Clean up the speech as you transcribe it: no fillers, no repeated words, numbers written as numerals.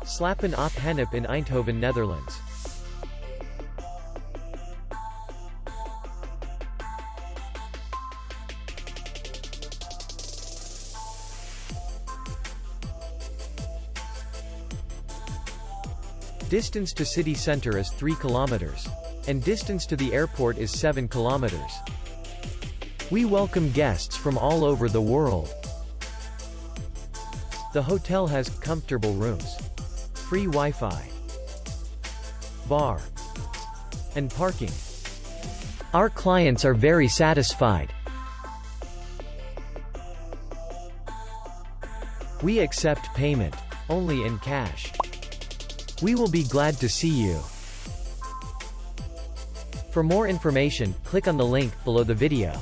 Slapen Op Gennep in Eindhoven, Netherlands. Distance to city center is 3 kilometers. And distance to the airport is 7 kilometers. We welcome guests from all over the world. The hotel has comfortable rooms, free Wi-Fi, bar, and parking. Our clients are very satisfied. We accept payment only in cash. We will be glad to see you. For more information, click on the link below the video.